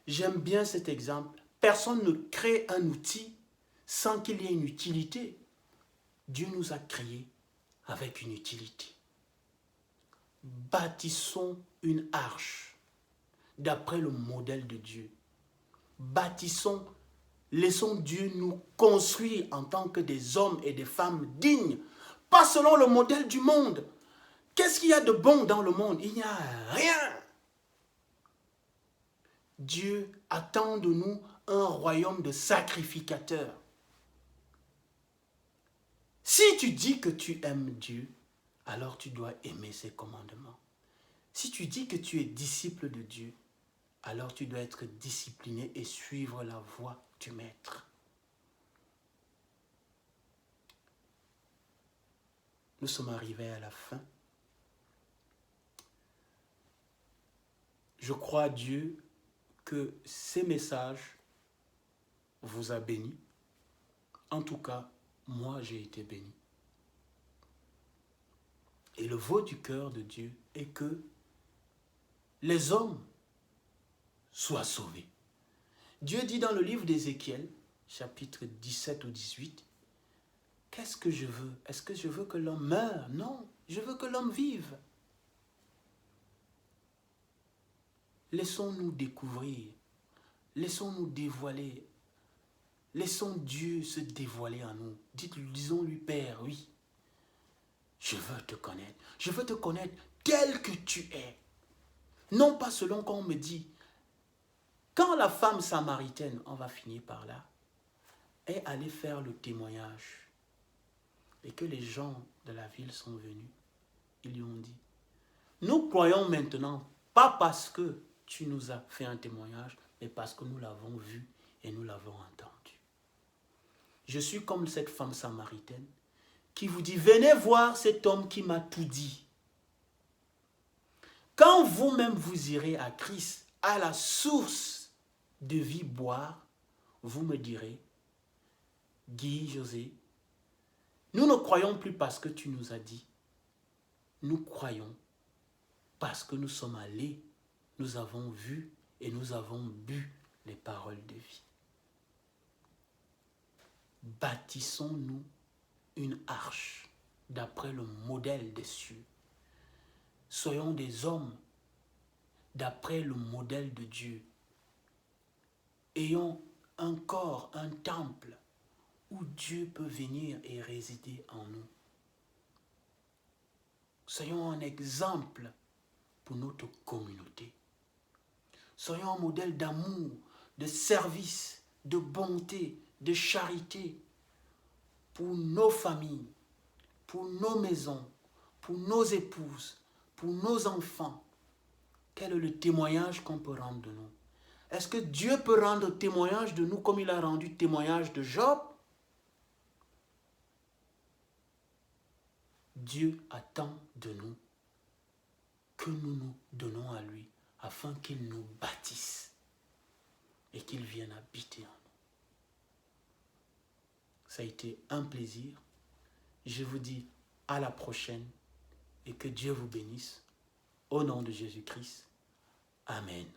J'aime bien cet exemple. Personne ne crée un outil sans qu'il y ait une utilité. Dieu nous a créés avec une utilité. Bâtissons une arche d'après le modèle de Dieu. Bâtissons, laissons Dieu nous construire en tant que des hommes et des femmes dignes, pas selon le modèle du monde. Qu'est-ce qu'il y a de bon dans le monde? Il n'y a rien. Dieu attend de nous un royaume de sacrificateurs. Si tu dis que tu aimes Dieu, alors tu dois aimer ses commandements. Si tu dis que tu es disciple de Dieu, alors tu dois être discipliné et suivre la voie du Maître. Nous sommes arrivés à la fin. Je crois à Dieu que ces messages vous a bénis. En tout cas, moi j'ai été béni. Et le vœu du cœur de Dieu est que les hommes soient sauvés. Dieu dit dans le livre d'Ézéchiel, chapitre 17 ou 18, qu'est-ce que je veux? Est-ce que je veux que l'homme meure? Non, je veux que l'homme vive. Laissons-nous découvrir, laissons-nous dévoiler, laissons Dieu se dévoiler en nous. Disons-lui, Père, oui, je veux te connaître tel que tu es. Non pas selon qu'on me dit. Quand la femme samaritaine, on va finir par là, est allée faire le témoignage et que les gens de la ville sont venus, ils lui ont dit, nous croyons maintenant, pas parce que tu nous as fait un témoignage, mais parce que nous l'avons vu et nous l'avons entendu. Je suis comme cette femme samaritaine qui vous dit, venez voir cet homme qui m'a tout dit. Quand vous-même vous irez à Christ, à la source de vie boire, vous me direz, Guy, José, nous ne croyons plus parce que tu nous as dit. Nous croyons parce que nous sommes allés, nous avons vu et nous avons bu les paroles de vie. Bâtissons-nous une arche d'après le modèle des cieux. Soyons des hommes d'après le modèle de Dieu. Ayons un corps, un temple où Dieu peut venir et résider en nous. Soyons un exemple pour notre communauté. Soyons un modèle d'amour, de service, de bonté, de charité pour nos familles, pour nos maisons, pour nos épouses, pour nos enfants. Quel est le témoignage qu'on peut rendre de nous? Est-ce que Dieu peut rendre témoignage de nous comme il a rendu témoignage de Job? Dieu attend de nous que nous nous donnons à lui afin qu'il nous bâtisse et qu'il vienne habiter en nous. Ça a été un plaisir. Je vous dis à la prochaine et que Dieu vous bénisse. Au nom de Jésus-Christ. Amen.